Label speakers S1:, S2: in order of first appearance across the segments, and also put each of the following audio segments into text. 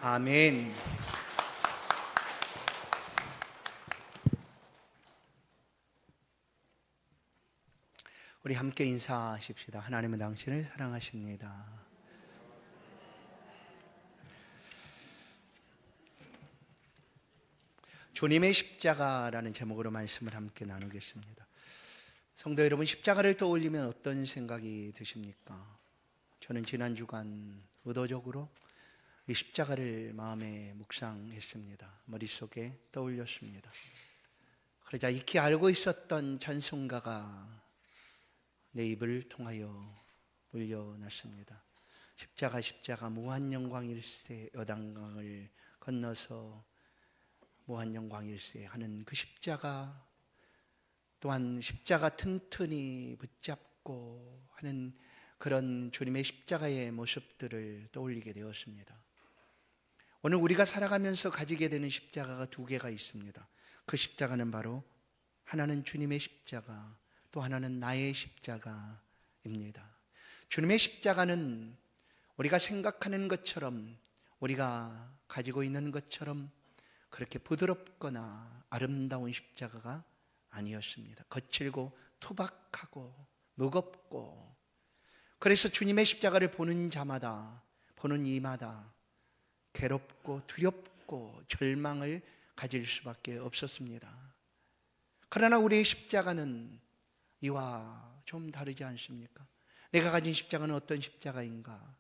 S1: 아멘. 우리 함께 인사하십시다. 하나님은 당신을 사랑하십니다. 주님의 십자가라는 제목으로 말씀을 함께 나누겠습니다. 성도 여러분, 십자가를 떠올리면 어떤 생각이 드십니까? 저는 지난 주간 의도적으로 이 십자가를 마음에 묵상했습니다. 머릿속에 떠올렸습니다. 그러자 익히 알고 있었던 찬송가가 내 입을 통하여 울려났습니다. 십자가 십자가 무한 영광일세, 요단강을 건너서 무한 영광일세 하는 그 십자가, 또한 십자가 튼튼히 붙잡고 하는 그런 주님의 십자가의 모습들을 떠올리게 되었습니다. 오늘 우리가 살아가면서 가지게 되는 십자가가 두 개가 있습니다. 그 십자가는 바로 하나는 주님의 십자가, 또 하나는 나의 십자가입니다. 주님의 십자가는 우리가 생각하는 것처럼, 우리가 가지고 있는 것처럼 그렇게 부드럽거나 아름다운 십자가가 아니었습니다. 거칠고 투박하고 무겁고, 그래서 주님의 십자가를 보는 자마다, 보는 이마다 괴롭고 두렵고 절망을 가질 수밖에 없었습니다. 그러나 우리의 십자가는 이와 좀 다르지 않습니까? 내가 가진 십자가는 어떤 십자가인가?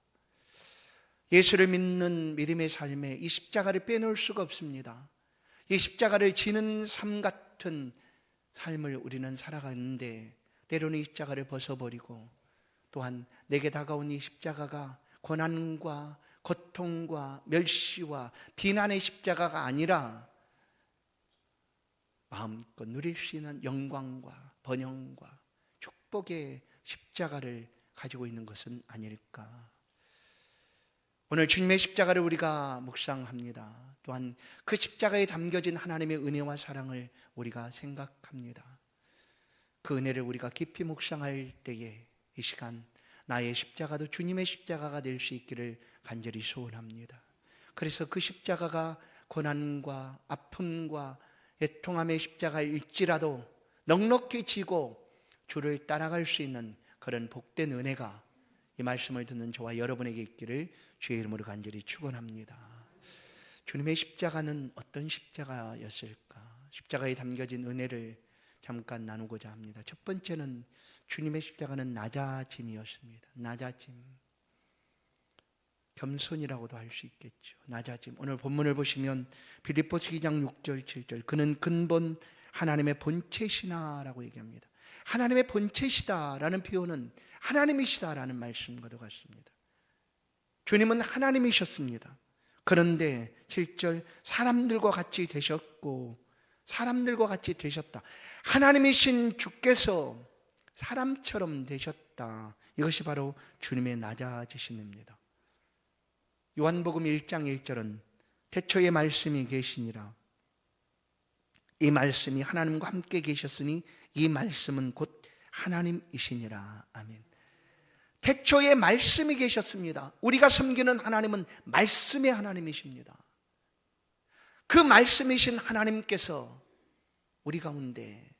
S1: 예수를 믿는 믿음의 삶에 이 십자가를 빼놓을 수가 없습니다. 이 십자가를 지는 삶 같은 삶을 우리는 살아가는데, 때로는 이 십자가를 벗어버리고, 또한 내게 다가온 이 십자가가 고난과 고통과 멸시와 비난의 십자가가 아니라 마음껏 누릴 수 있는 영광과 번영과 축복의 십자가를 가지고 있는 것은 아닐까. 오늘 주님의 십자가를 우리가 묵상합니다. 또한 그 십자가에 담겨진 하나님의 은혜와 사랑을 우리가 생각합니다. 그 은혜를 우리가 깊이 묵상할 때에 이 시간 나의 십자가도 주님의 십자가가 될 수 있기를 간절히 소원합니다. 그래서 그 십자가가 고난과 아픔과 애통함의 십자가일지라도 넉넉히 지고 주를 따라갈 수 있는 그런 복된 은혜가 이 말씀을 듣는 저와 여러분에게 있기를 주의 이름으로 간절히 축원합니다. 주님의 십자가는 어떤 십자가였을까? 십자가에 담겨진 은혜를 잠깐 나누고자 합니다. 첫 번째는 주님의 십자가는 낮아짐이었습니다. 낮아짐, 겸손이라고도 할 수 있겠죠. 낮아짐. 오늘 본문을 보시면 빌립보서 2장 6절 7절, 그는 근본 하나님의 본체시나라고 얘기합니다. 하나님의 본체시다라는 표현은 하나님이시다라는 말씀과도 같습니다. 주님은 하나님이셨습니다. 그런데 7절, 사람들과 같이 되셨고, 사람들과 같이 되셨다. 하나님이신 주께서 사람처럼 되셨다. 이것이 바로 주님의 낮아지심입니다. 요한복음 1장 1절은 태초에 말씀이 계시니라. 이 말씀이 하나님과 함께 계셨으니 이 말씀은 곧 하나님이시니라. 아멘. 태초에 말씀이 계셨습니다. 우리가 섬기는 하나님은 말씀의 하나님이십니다. 그 말씀이신 하나님께서 우리 가운데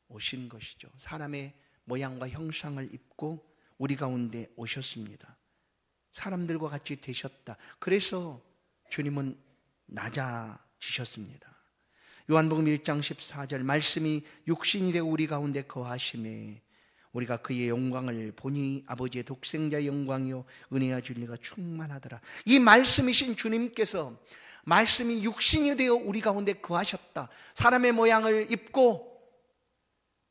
S1: 오신 것이죠. 사람의 모양과 형상을 입고 우리 가운데 오셨습니다. 사람들과 같이 되셨다. 그래서 주님은 낮아지셨습니다. 요한복음 1장 14절, 말씀이 육신이 되어 우리 가운데 거하심에 우리가 그의 영광을 보니 아버지의 독생자의 영광이요 은혜와 진리가 충만하더라. 이 말씀이신 주님께서 말씀이 육신이 되어 우리 가운데 거하셨다. 사람의 모양을 입고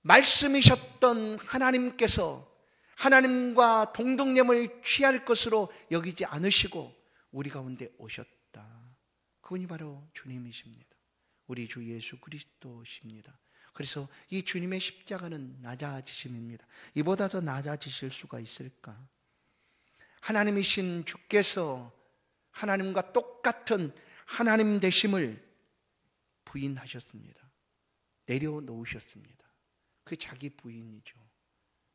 S1: 말씀이셨던 하나님께서 하나님과 동등됨을 취할 것으로 여기지 않으시고 우리 가운데 오셨다. 그분이 바로 주님이십니다. 우리 주 예수 그리스도십니다. 그래서 이 주님의 십자가는 낮아지심입니다. 이보다 더 낮아지실 수가 있을까? 하나님이신 주께서 하나님과 똑같은 하나님 되심을 부인하셨습니다. 내려놓으셨습니다. 그 자기 부인이죠.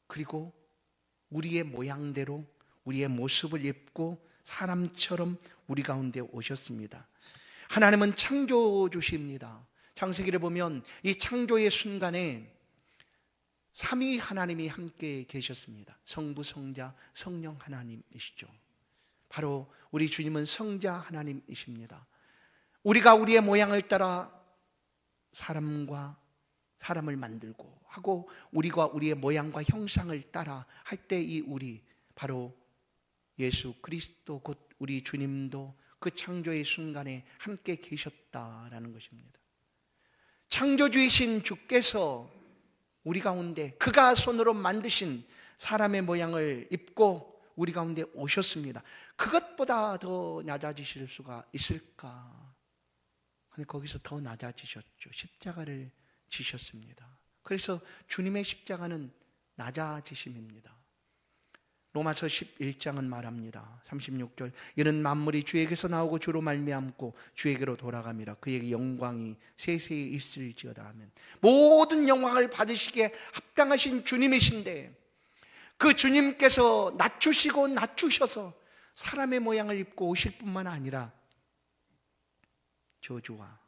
S1: 그리고 우리의 모양대로 우리의 모습을 입고 사람처럼 우리 가운데 오셨습니다. 하나님은 창조주십니다. 창세기를 보면 이 창조의 순간에 삼위 하나님이 함께 계셨습니다. 성부, 성자, 성령 하나님이시죠. 바로 우리 주님은 성자 하나님이십니다. 우리가 우리의 모양을 따라 사람을 만들고 하고 우리가 우리의 모양과 형상을 따라 할 때 이 우리 바로 예수 그리스도 곧 우리 주님도 그 창조의 순간에 함께 계셨다라는 것입니다. 창조주이신 주께서 우리 가운데 그가 손으로 만드신 사람의 모양을 입고 우리 가운데 오셨습니다. 그것보다 더 낮아지실 수가 있을까? 근데 거기서 더 낮아지셨죠. 십자가를 지셨습니다. 그래서 주님의 십자가는 낮아지심입니다. 로마서 11장은 말합니다. 36절 이는 만물이 주에게서 나오고 주로 말미암고 주에게로 돌아감이라 그에게 영광이 세세히 있을지어다 하면 모든 영광을 받으시기에 합당하신 주님이신데 그 주님께서 낮추시고 낮추셔서 사람의 모양을 입고 오실 뿐만 아니라 저주와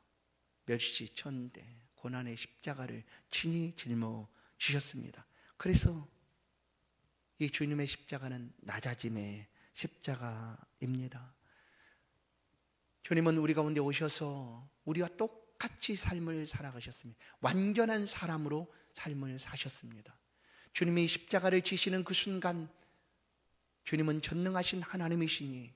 S1: 멸시, 천대, 고난의 십자가를 친히 짊어지셨습니다. 그래서 이 주님의 십자가는 낮아짐의 십자가입니다. 주님은 우리 가운데 오셔서 우리와 똑같이 삶을 살아가셨습니다. 완전한 사람으로 삶을 사셨습니다. 주님이 십자가를 지시는 그 순간 주님은 전능하신 하나님이시니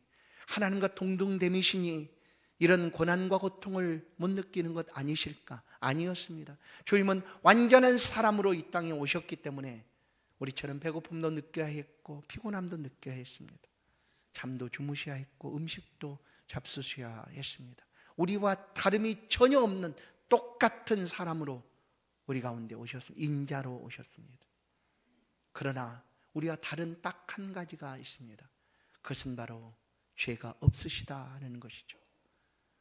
S1: 하나님과 동등됨이시니 이런 고난과 고통을 못 느끼는 것 아니실까? 아니었습니다. 주님은 완전한 사람으로 이 땅에 오셨기 때문에 우리처럼 배고픔도 느껴야 했고 피곤함도 느껴야 했습니다. 잠도 주무셔야 했고 음식도 잡수셔야 했습니다. 우리와 다름이 전혀 없는 똑같은 사람으로 우리 가운데 오셨습니다. 인자로 오셨습니다. 그러나 우리와 다른 딱 한 가지가 있습니다. 그것은 바로 죄가 없으시다는 것이죠.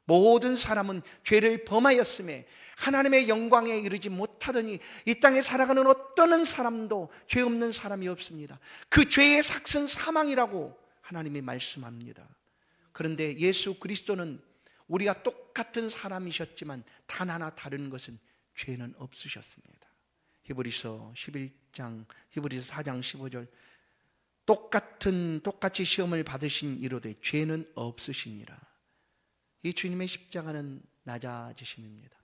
S1: 모든 사람은 죄를 범하였음에 하나님의 영광에 이르지 못하더니 이 땅에 살아가는 어떤 사람도 죄 없는 사람이 없습니다. 그 죄의 삭은 사망이라고 하나님이 말씀합니다. 그런데 예수 그리스도는 우리가 똑같은 사람이셨지만 단 하나 다른 것은 죄는 없으셨습니다. 히브리서 11장, 히브리서 4장 15절 똑같이 시험을 받으신 이로되 죄는 없으시니라. 이 주님의 십자가는 낮아지심입니다.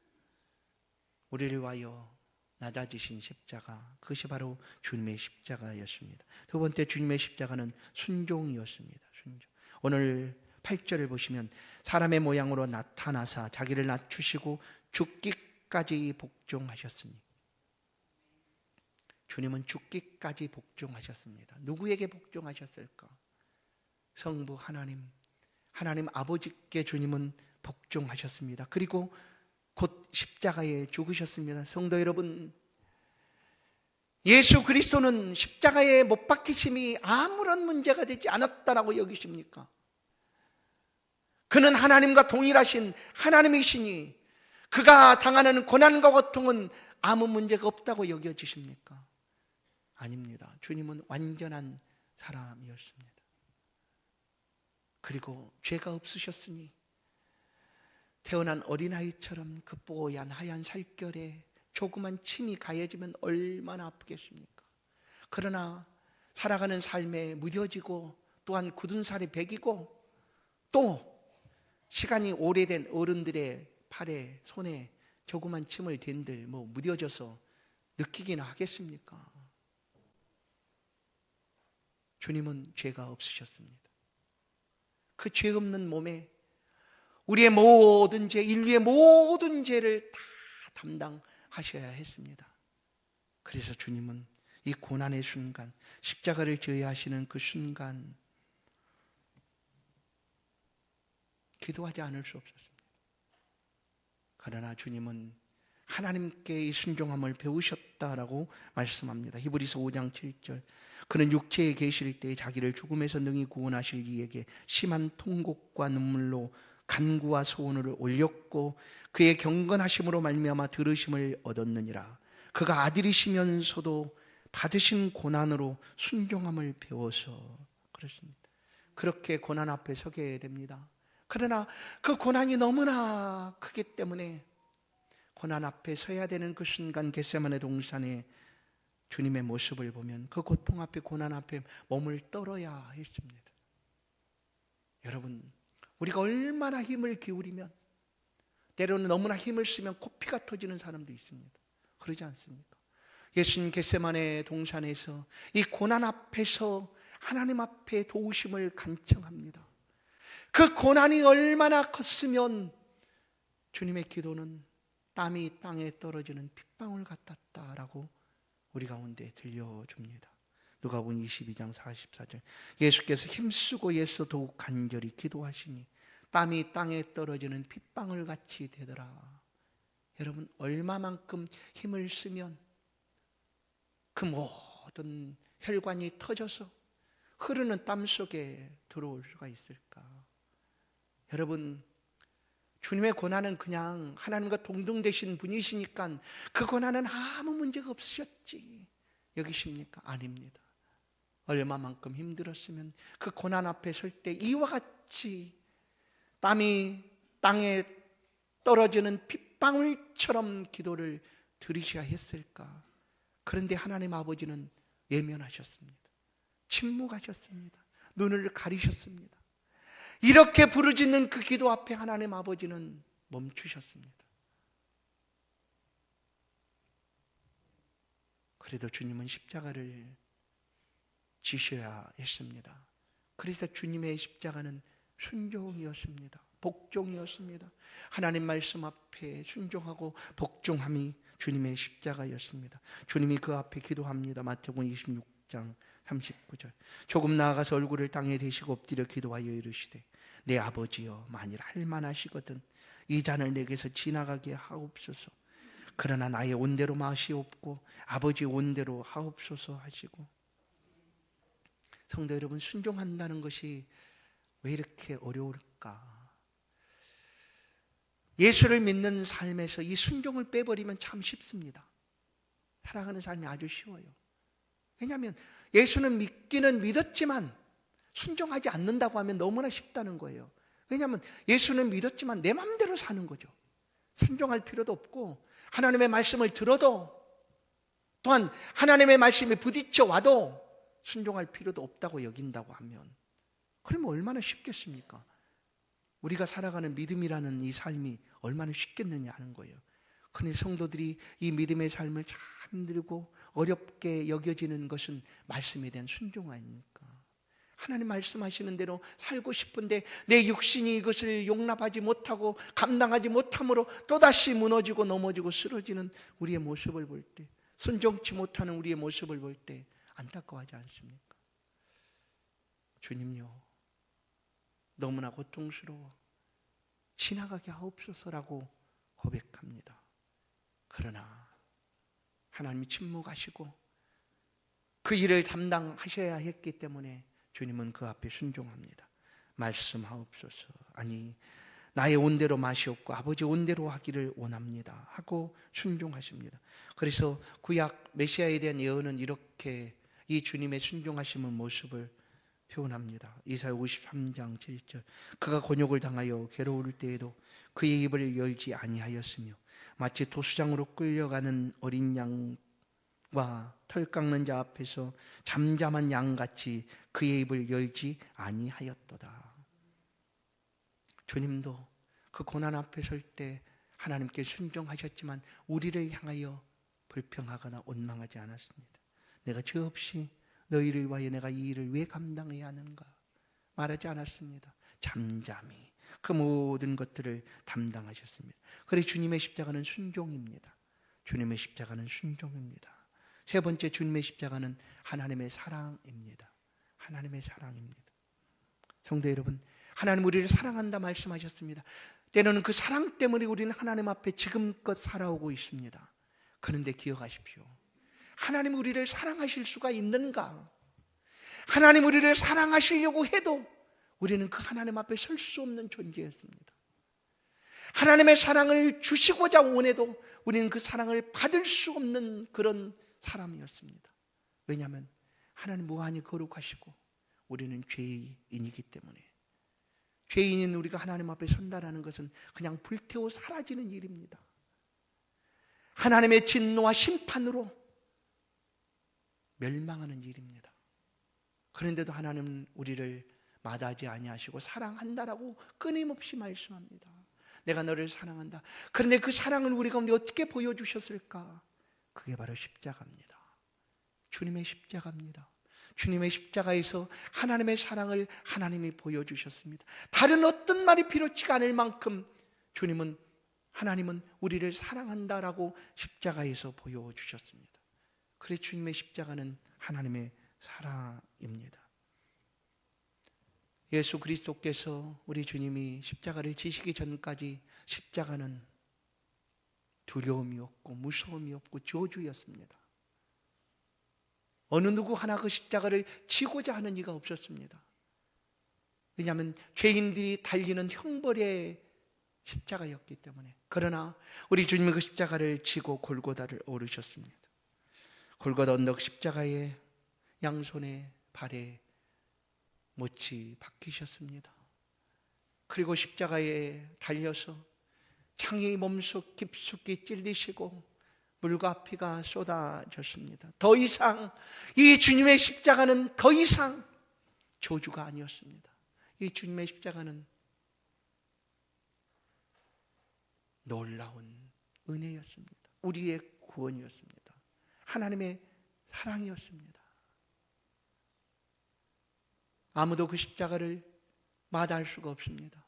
S1: 우리를 위하여 낮아지신 십자가, 그것이 바로 주님의 십자가였습니다. 두 번째 주님의 십자가는 순종이었습니다. 순종. 오늘 8절을 보시면 사람의 모양으로 나타나사 자기를 낮추시고 죽기까지 복종하셨으니 주님은 죽기까지 복종하셨습니다. 누구에게 복종하셨을까? 성부 하나님 아버지께 주님은 복종하셨습니다. 그리고 곧 십자가에 죽으셨습니다. 성도 여러분, 예수 그리스도는 십자가에 못 박히심이 아무런 문제가 되지 않았다라고 여기십니까? 그는 하나님과 동일하신 하나님이시니 그가 당하는 고난과 고통은 아무 문제가 없다고 여겨지십니까? 아닙니다. 주님은 완전한 사람이었습니다. 그리고 죄가 없으셨으니 태어난 어린아이처럼 그 뽀얀 하얀 살결에 조그만 침이 가해지면 얼마나 아프겠습니까? 그러나 살아가는 삶에 무뎌지고 또한 굳은 살이 배기고 또 시간이 오래된 어른들의 팔에 손에 조그만 침을 댄들 무뎌져서 느끼기나 하겠습니까? 주님은 죄가 없으셨습니다. 그 죄 없는 몸에 우리의 모든 죄, 인류의 모든 죄를 다 담당하셔야 했습니다. 그래서 주님은 이 고난의 순간, 십자가를 져야 하시는 그 순간 기도하지 않을 수 없었습니다. 그러나 주님은 하나님께 이 순종함을 배우셨다라고 말씀합니다. 히브리서 5장 7절 그는 육체에 계실 때 자기를 죽음에서 능히 구원하실 이에게 심한 통곡과 눈물로 간구와 소원을 올렸고 그의 경건하심으로 말미암아 들으심을 얻었느니라. 그가 아들이시면서도 받으신 고난으로 순종함을 배워서 그렇습니다. 그렇게 고난 앞에 서게 됩니다. 그러나 그 고난이 너무나 크기 때문에 고난 앞에 서야 되는 그 순간 겟세마네 동산에 주님의 모습을 보면 그 고통 앞에, 고난 앞에 몸을 떨어야 했습니다. 여러분, 우리가 얼마나 힘을 기울이면, 때로는 너무나 힘을 쓰면 코피가 터지는 사람도 있습니다. 그러지 않습니까? 예수님 겟세마네 동산에서 이 고난 앞에서 하나님 앞에 도우심을 간청합니다. 그 고난이 얼마나 컸으면 주님의 기도는 땀이 땅에 떨어지는 핏방울 같았다라고 우리 가운데 들려줍니다. 누가복음 22장 44절, 예수께서 힘쓰고 애써 더욱 간절히 기도하시니 땀이 땅에 떨어지는 핏방울 같이 되더라. 여러분, 얼마만큼 힘을 쓰면 그 모든 혈관이 터져서 흐르는 땀 속에 들어올 수가 있을까? 여러분, 주님의 고난은 그냥 하나님과 동등되신 분이시니까 그 고난은 아무 문제가 없으셨지 여기십니까? 아닙니다. 얼마만큼 힘들었으면 그 고난 앞에 설 때 이와 같이 땀이 땅에 떨어지는 핏방울처럼 기도를 드리셔야 했을까? 그런데 하나님 아버지는 예면하셨습니다. 침묵하셨습니다. 눈을 가리셨습니다. 이렇게 부르짖는 그 기도 앞에 하나님 아버지는 멈추셨습니다. 그래도 주님은 십자가를 지셔야 했습니다. 그래서 주님의 십자가는 순종이었습니다. 복종이었습니다. 하나님 말씀 앞에 순종하고 복종함이 주님의 십자가였습니다. 주님이 그 앞에 기도합니다. 마태복음 26장 39절, 조금 나아가서 얼굴을 땅에 대시고 엎드려 기도하여 이르시되 내 아버지여, 만일 할만하시거든 이 잔을 내게서 지나가게 하옵소서. 그러나 나의 온대로 마시옵고 아버지의 온대로 하옵소서 하시고. 성도 여러분, 순종한다는 것이 왜 이렇게 어려울까? 예수를 믿는 삶에서 이 순종을 빼버리면 참 쉽습니다. 살아가는 삶이 아주 쉬워요. 왜냐하면 예수는 믿기는 믿었지만 순종하지 않는다고 하면 너무나 쉽다는 거예요. 왜냐하면 예수는 믿었지만 내 마음대로 사는 거죠. 순종할 필요도 없고, 하나님의 말씀을 들어도, 또한 하나님의 말씀에 부딪혀 와도 순종할 필요도 없다고 여긴다고 하면, 그러면 얼마나 쉽겠습니까? 우리가 살아가는 믿음이라는 이 삶이 얼마나 쉽겠느냐 하는 거예요. 그런데 성도들이 이 믿음의 삶을 참 힘들고 어렵게 여겨지는 것은 말씀에 대한 순종 아닙니까? 하나님 말씀하시는 대로 살고 싶은데 내 육신이 이것을 용납하지 못하고 감당하지 못함으로 또다시 무너지고 넘어지고 쓰러지는 우리의 모습을 볼 때, 순종치 못하는 우리의 모습을 볼 때 안타까워하지 않습니까? 주님요, 너무나 고통스러워 지나가게 하옵소서라고 고백합니다. 그러나 하나님이 침묵하시고 그 일을 담당하셔야 했기 때문에 주님은 그 앞에 순종합니다. 말씀하옵소서. 아니, 나의 온대로 마시옵고 아버지 온대로 하기를 원합니다 하고 순종하십니다. 그래서 구약 메시아에 대한 예언은 이렇게 이 주님의 순종하심의 모습을 표현합니다. 이사야 53장 7절, 그가 곤욕을 당하여 괴로울 때에도 그의 입을 열지 아니하였으며 마치 도수장으로 끌려가는 어린 양과 털 깎는 자 앞에서 잠잠한 양같이 그의 입을 열지 아니하였도다. 주님도 그 고난 앞에 설 때 하나님께 순종하셨지만 우리를 향하여 불평하거나 원망하지 않았습니다. 내가 죄 없이 너희를 위하여 내가 이 일을 왜 감당해야 하는가 말하지 않았습니다. 잠잠히 그 모든 것들을 담당하셨습니다. 그래서 주님의 십자가는 순종입니다. 주님의 십자가는 순종입니다. 세 번째, 주님의 십자가는 하나님의 사랑입니다. 하나님의 사랑입니다. 성도 여러분, 하나님 우리를 사랑한다 말씀하셨습니다. 때로는 그 사랑 때문에 우리는 하나님 앞에 지금껏 살아오고 있습니다. 그런데 기억하십시오. 하나님 우리를 사랑하실 수가 있는가? 하나님 우리를 사랑하시려고 해도 우리는 그 하나님 앞에 설 수 없는 존재였습니다. 하나님의 사랑을 주시고자 원해도 우리는 그 사랑을 받을 수 없는 그런 사람이었습니다. 왜냐하면 하나님 무한히 거룩하시고 우리는 죄인이기 때문에. 죄인인 우리가 하나님 앞에 선다라는 것은 그냥 불태워 사라지는 일입니다. 하나님의 진노와 심판으로 멸망하는 일입니다. 그런데도 하나님은 우리를 마다하지 아니하시고 사랑한다라고 끊임없이 말씀합니다. 내가 너를 사랑한다. 그런데 그 사랑을 우리 가운데 어떻게 보여주셨을까? 그게 바로 십자가입니다. 주님의 십자가입니다. 주님의 십자가에서 하나님의 사랑을 하나님이 보여주셨습니다. 다른 어떤 말이 필요치 않을 만큼 하나님은 우리를 사랑한다라고 십자가에서 보여주셨습니다. 그래서 주님의 십자가는 하나님의 사랑입니다. 예수 그리스도께서 우리 주님이 십자가를 지시기 전까지 십자가는 두려움이 없고 무서움이 없고 저주였습니다. 어느 누구 하나 그 십자가를 지고자 하는 이가 없었습니다. 왜냐하면 죄인들이 달리는 형벌의 십자가였기 때문에. 그러나 우리 주님은 그 십자가를 지고 골고다를 오르셨습니다. 골고다 언덕 십자가에 양손에 발에 못이 박히셨습니다. 그리고 십자가에 달려서 창이 몸속 깊숙이 찔리시고 물과 피가 쏟아졌습니다. 더 이상 이 주님의 십자가는 더 이상 저주가 아니었습니다. 이 주님의 십자가는 놀라운 은혜였습니다. 우리의 구원이었습니다. 하나님의 사랑이었습니다. 아무도 그 십자가를 마다할 수가 없습니다.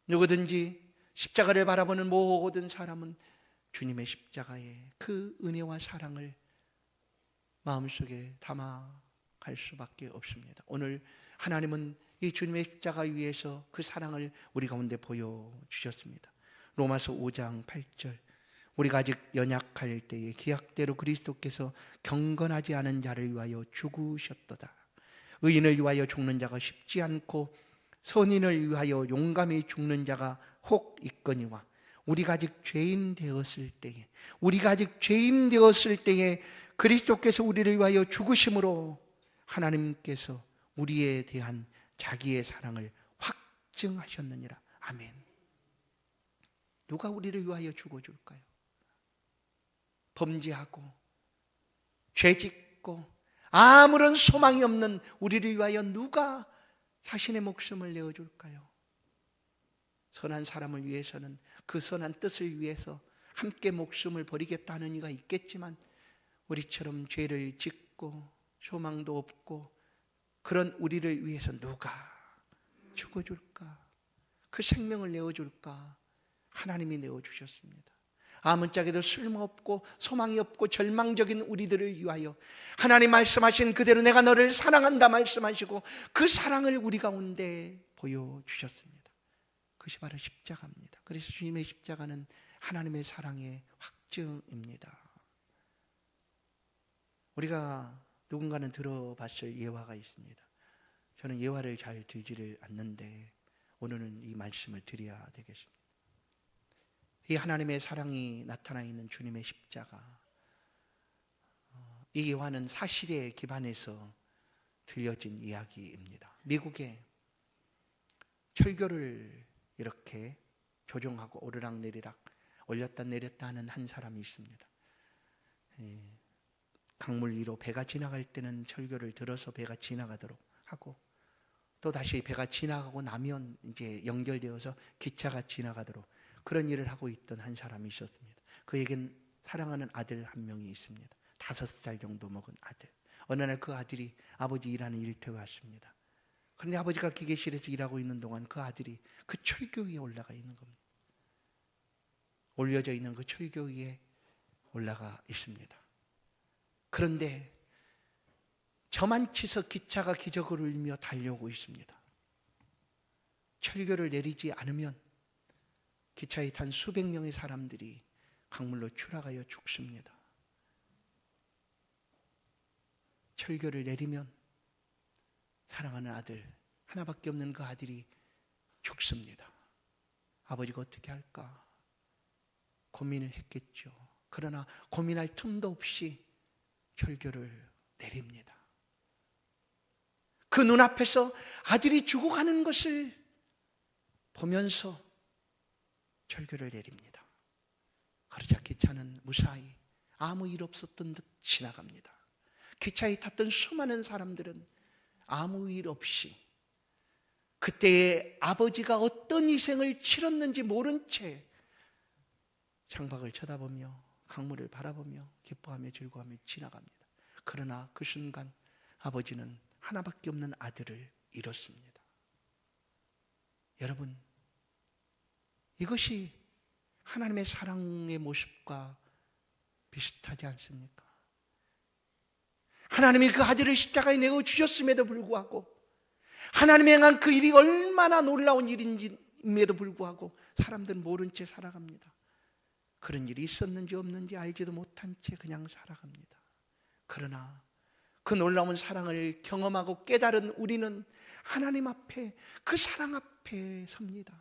S1: 누구든지 십자가를 바라보는 모든 사람은 주님의 십자가의 그 은혜와 사랑을 마음속에 담아갈 수밖에 없습니다. 오늘 하나님은 이 주님의 십자가 위에서 그 사랑을 우리 가운데 보여주셨습니다. 로마서 5장 8절, 우리가 아직 연약할 때에 기약대로 그리스도께서 경건하지 않은 자를 위하여 죽으셨도다. 의인을 위하여 죽는 자가 쉽지 않고 선인을 위하여 용감히 죽는 자가 혹 있거니와 우리가 아직 죄인 되었을 때에 그리스도께서 우리를 위하여 죽으심으로 하나님께서 우리에 대한 자기의 사랑을 확증하셨느니라. 아멘. 누가 우리를 위하여 죽어줄까요? 범죄하고 죄짓고 아무런 소망이 없는 우리를 위하여 누가 자신의 목숨을 내어줄까요? 선한 사람을 위해서는 그 선한 뜻을 위해서 함께 목숨을 버리겠다는 이가 있겠지만 우리처럼 죄를 짓고 소망도 없고 그런 우리를 위해서 누가 죽어줄까? 그 생명을 내어줄까? 하나님이 내어주셨습니다. 아무짝에도 쓸모없고 소망이 없고 절망적인 우리들을 위하여 하나님 말씀하신 그대로 내가 너를 사랑한다 말씀하시고 그 사랑을 우리 가운데 보여주셨습니다. 그것이 바로 십자가입니다. 그래서 주님의 십자가는 하나님의 사랑의 확증입니다. 우리가 누군가는 들어봤을 예화가 있습니다. 저는 예화를 잘 들지를 않는데 오늘은 이 말씀을 드려야 되겠습니다. 이 하나님의 사랑이 나타나 있는 주님의 십자가, 이 예화는 사실에 기반해서 들려진 이야기입니다. 미국에 철교를 이렇게 조종하고 오르락내리락 올렸다 내렸다 하는 한 사람이 있습니다. 강물 위로 배가 지나갈 때는 철교를 들어서 배가 지나가도록 하고 또 다시 배가 지나가고 나면 이제 연결되어서 기차가 지나가도록 그런 일을 하고 있던 한 사람이 있었습니다. 그에겐 사랑하는 아들 한 명이 있습니다. 5살 정도 먹은 아들. 어느 날 그 아들이 아버지 일하는 일터에 왔습니다. 그런데 아버지가 기계실에서 일하고 있는 동안 그 아들이 그 철교 위에 올라가 있는 겁니다. 올려져 있는 그 철교 위에 올라가 있습니다. 그런데 저만치서 기차가 기적을 울며 달려오고 있습니다. 철교를 내리지 않으면 기차에 탄 수백 명의 사람들이 강물로 추락하여 죽습니다. 철교를 내리면 사랑하는 아들, 하나밖에 없는 그 아들이 죽습니다. 아버지가 어떻게 할까? 고민을 했겠죠. 그러나 고민할 틈도 없이 철교를 내립니다. 그 눈앞에서 아들이 죽어가는 것을 보면서 절규를 내립니다. 그러자 기차는 무사히 아무 일 없었던 듯 지나갑니다. 기차에 탔던 수많은 사람들은 아무 일 없이 그때의 아버지가 어떤 희생을 치렀는지 모른 채 창밖을 쳐다보며 강물을 바라보며 기뻐하며 즐거워하며 지나갑니다. 그러나 그 순간 아버지는 하나밖에 없는 아들을 잃었습니다. 여러분, 이것이 하나님의 사랑의 모습과 비슷하지 않습니까? 하나님이 그 아들을 십자가에 내어 주셨음에도 불구하고, 하나님의 행한 그 일이 얼마나 놀라운 일인지임에도 불구하고 사람들은 모른 채 살아갑니다. 그런 일이 있었는지 없는지 알지도 못한 채 그냥 살아갑니다. 그러나 그 놀라운 사랑을 경험하고 깨달은 우리는 하나님 앞에, 그 사랑 앞에 섭니다.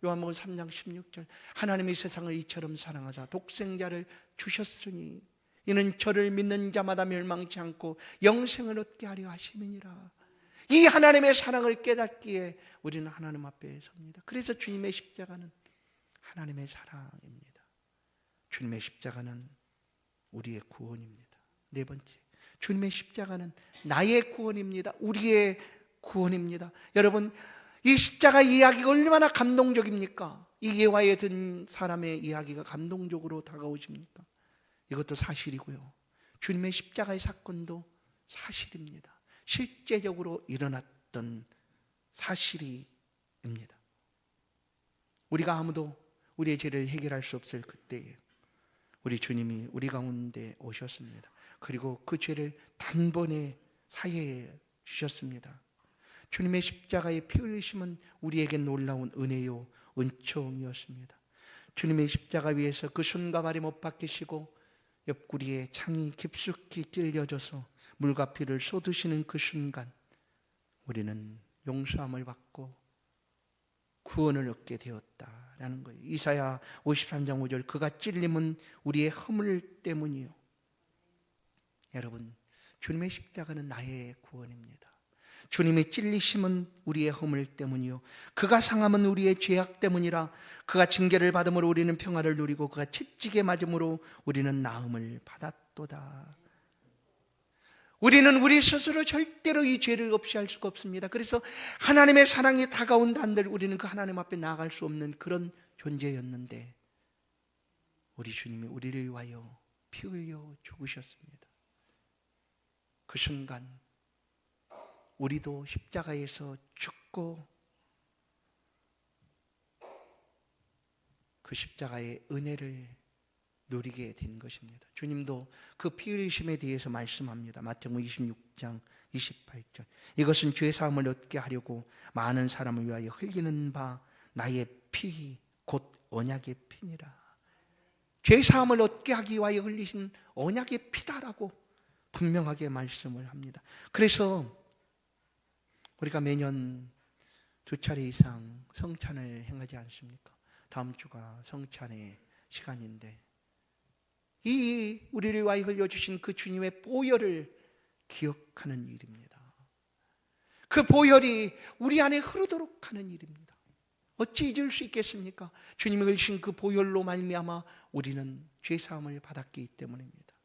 S1: 요한복음 3장 16절, 하나님이 세상을 이처럼 사랑하사 독생자를 주셨으니 이는 저를 믿는 자마다 멸망치 않고 영생을 얻게 하려 하심이니라. 이 하나님의 사랑을 깨닫기에 우리는 하나님 앞에 섭니다. 그래서 주님의 십자가는 하나님의 사랑입니다. 주님의 십자가는 우리의 구원입니다. 네 번째, 주님의 십자가는 나의 구원입니다. 우리의 구원입니다. 여러분, 이 십자가 이야기가 얼마나 감동적입니까? 이 예화에 든 사람의 이야기가 감동적으로 다가오십니까? 이것도 사실이고요, 주님의 십자가의 사건도 사실입니다. 실제적으로 일어났던 사실입니다. 우리가 아무도 우리의 죄를 해결할 수 없을 그때에 우리 주님이 우리 가운데 오셨습니다. 그리고 그 죄를 단번에 사해해 주셨습니다. 주님의 십자가의 피 흘리심은 우리에게 놀라운 은혜요 은총이었습니다. 주님의 십자가 위에서 그 손과 발이 못 박히시고 옆구리에 창이 깊숙이 찔려져서 물과 피를 쏟으시는 그 순간 우리는 용서함을 받고 구원을 얻게 되었다라는 거예요. 이사야 53장 5절, 그가 찔림은 우리의 허물 때문이요. 여러분, 주님의 십자가는 나의 구원입니다. 주님의 찔리심은 우리의 허물 때문이요, 그가 상함은 우리의 죄악 때문이라. 그가 징계를 받음으로 우리는 평화를 누리고 그가 채찍에 맞음으로 우리는 나음을 받았도다. 우리는 우리 스스로 절대로 이 죄를 없이 할 수가 없습니다. 그래서 하나님의 사랑이 다가온다 한들 우리는 그 하나님 앞에 나아갈 수 없는 그런 존재였는데 우리 주님이 우리를 위하여 피 흘려 죽으셨습니다. 그 순간 우리도 십자가에서 죽고 그 십자가의 은혜를 누리게 된 것입니다. 주님도 그 피 흘리심에 대해서 말씀합니다. 마태복음 26장 28절, 이것은 죄 사함을 얻게 하려고 많은 사람을 위하여 흘리는 바 나의 피 곧 언약의 피니라. 죄 사함을 얻게 하기 위하여 흘리신 언약의 피다라고 분명하게 말씀을 합니다. 그래서 우리가 매년 2차례 이상 성찬을 행하지 않습니까? 다음 주가 성찬의 시간인데 이 우리를 위하여 흘려주신 그 주님의 보혈을 기억하는 일입니다. 그 보혈이 우리 안에 흐르도록 하는 일입니다. 어찌 잊을 수 있겠습니까? 주님이 흘리신 그 보혈로 말미암아 우리는 죄사함을 받았기 때문입니다.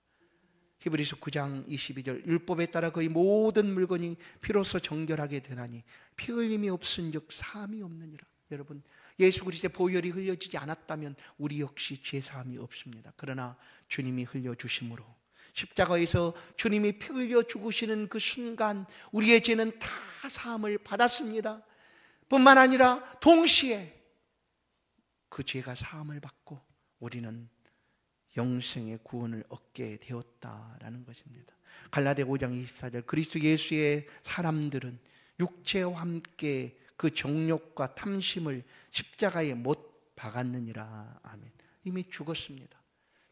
S1: 히브리서 9장 22절, 율법에 따라 거의 모든 물건이 피로써 정결하게 되나니 피 흘림이 없은즉 사함이 없느니라. 여러분, 예수 그리스도의 보혈이 흘려지지 않았다면 우리 역시 죄사함이 없습니다. 그러나 주님이 흘려주심으로 십자가에서 주님이 피 흘려 죽으시는 그 순간 우리의 죄는 다 사함을 받았습니다. 뿐만 아니라 동시에 그 죄가 사함을 받고 우리는 영생의 구원을 얻게 되었다라는 것입니다. 갈라디아 5장 24절, 그리스도 예수의 사람들은 육체와 함께 그 정욕과 탐심을 십자가에 못 박았느니라. 아멘. 이미 죽었습니다.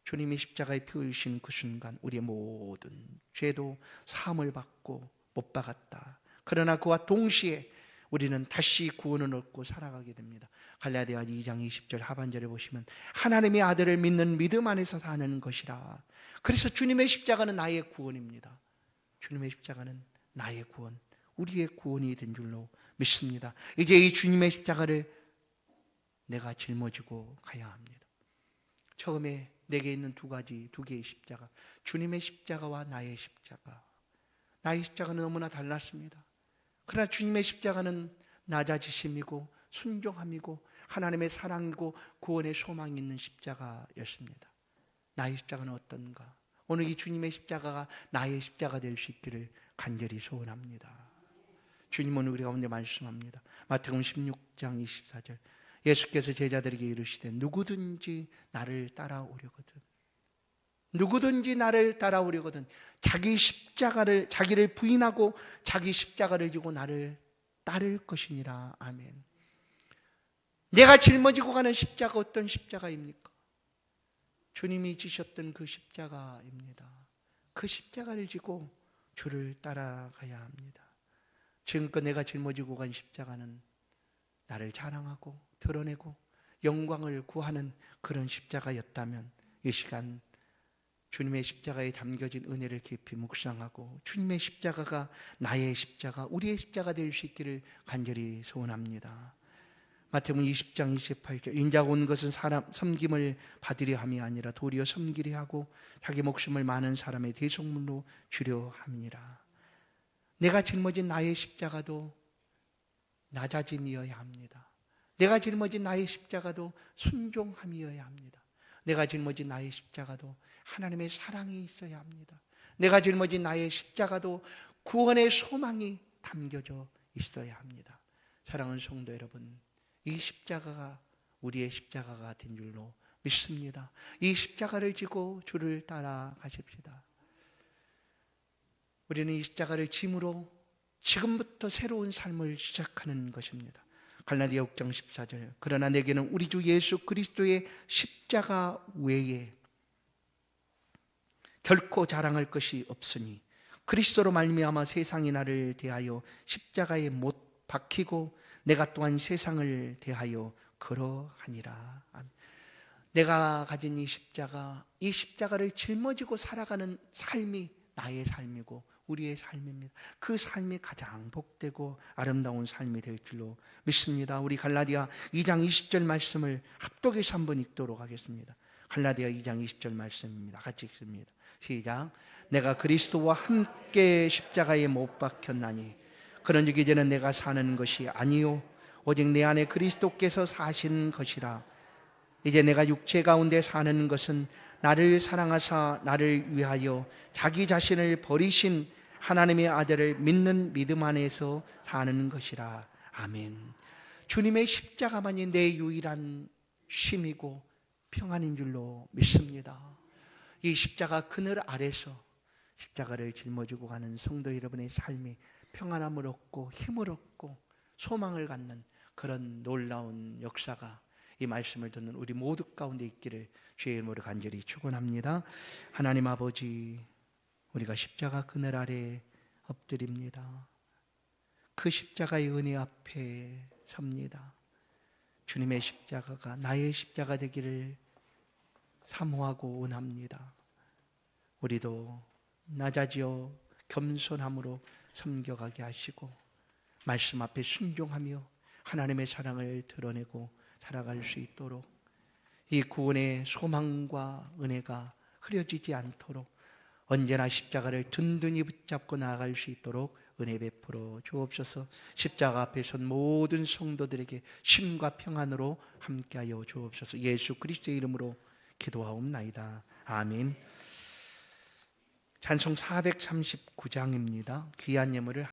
S1: 주님이 십자가에 피 흘리신 그 순간 우리의 모든 죄도 사함을 받고 못 박았다. 그러나 그와 동시에 우리는 다시 구원을 얻고 살아가게 됩니다. 갈라디아 2장 20절 하반절에 보시면 하나님의 아들을 믿는 믿음 안에서 사는 것이라. 그래서 주님의 십자가는 나의 구원입니다. 주님의 십자가는 나의 구원, 우리의 구원이 된 줄로 믿습니다. 이제 이 주님의 십자가를 내가 짊어지고 가야 합니다. 처음에 내게 있는 두 개의 십자가, 주님의 십자가와 나의 십자가. 나의 십자가는 너무나 달랐습니다. 그러나 주님의 십자가는 낮아지심이고 순종함이고 하나님의 사랑이고 구원의 소망이 있는 십자가였습니다. 나의 십자가는 어떤가? 오늘 이 주님의 십자가가 나의 십자가 될 수 있기를 간절히 소원합니다. 주님은 우리 가운데 말씀합니다. 마태복음 16장 24절, 예수께서 제자들에게 이르시되 누구든지 나를 따라오려거든, 누구든지 나를 따라오려거든, 자기를 부인하고 자기 십자가를 지고 나를 따를 것이니라. 아멘. 내가 짊어지고 가는 십자가 어떤 십자가입니까? 주님이 지셨던 그 십자가입니다. 그 십자가를 지고 주를 따라가야 합니다. 지금껏 내가 짊어지고 간 십자가는 나를 자랑하고 드러내고 영광을 구하는 그런 십자가였다면 이 시간 주님의 십자가에 담겨진 은혜를 깊이 묵상하고 주님의 십자가가 나의 십자가, 우리의 십자가 될 수 있기를 간절히 소원합니다. 마태복음 20장 28절, 인자가 온 것은 사람 섬김을 받으려 함이 아니라 도리어 섬기려 하고 자기 목숨을 많은 사람의 대속물로 주려 함이니라. 내가 짊어진 나의 십자가도 낮아짐이어야 합니다. 내가 짊어진 나의 십자가도 순종함이어야 합니다. 내가 짊어진 나의 십자가도 하나님의 사랑이 있어야 합니다. 내가 짊어진 나의 십자가도 구원의 소망이 담겨져 있어야 합니다. 사랑하는 성도 여러분, 이 십자가가 우리의 십자가가 된 줄로 믿습니다. 이 십자가를 지고 주를 따라가십시다. 우리는 이 십자가를 짐으로 지금부터 새로운 삶을 시작하는 것입니다. 갈라디아 6장 14절, 그러나 내게는 우리 주 예수 그리스도의 십자가 외에 결코 자랑할 것이 없으니 그리스도로 말미암아 세상이 나를 대하여 십자가에 못 박히고 내가 또한 세상을 대하여 그러하니라. 내가 가진 이 십자가를 짊어지고 살아가는 삶이 나의 삶이고 우리의 삶입니다. 그 삶이 가장 복되고 아름다운 삶이 될 줄로 믿습니다. 우리 갈라디아 2장 20절 말씀을 합독해서 한번 읽도록 하겠습니다. 갈라디아 2장 20절 말씀입니다. 같이 읽습니다. 시작. 내가 그리스도와 함께 십자가에 못 박혔나니 그런즉 이제는 내가 사는 것이 아니요 오직 내 안에 그리스도께서 사신 것이라. 이제 내가 육체 가운데 사는 것은 나를 사랑하사 나를 위하여 자기 자신을 버리신 하나님의 아들을 믿는 믿음 안에서 사는 것이라. 아멘. 주님의 십자가만이 내 유일한 쉼이고 평안인 줄로 믿습니다. 이 십자가 그늘 아래서 십자가를 짊어지고 가는 성도 여러분의 삶이 평안함을 얻고 힘을 얻고 소망을 갖는 그런 놀라운 역사가 이 말씀을 듣는 우리 모두 가운데 있기를 주의 이름으로 간절히 축원합니다. 하나님 아버지, 우리가 십자가 그늘 아래 엎드립니다. 그 십자가의 은혜 앞에 섭니다. 주님의 십자가가 나의 십자가 되기를 사모하고 원합니다. 우리도 낮아지어 겸손함으로 섬겨가게 하시고 말씀 앞에 순종하며 하나님의 사랑을 드러내고 살아갈 수 있도록 이 구원의 소망과 은혜가 흐려지지 않도록 언제나 십자가를 든든히 붙잡고 나아갈 수 있도록 은혜 베풀어 주옵소서. 십자가 앞에 선 모든 성도들에게 쉼과 평안으로 함께하여 주옵소서. 예수 그리스도의 이름으로 기도하옵나이다. 아멘. 찬송 439장입니다. 귀한 예물을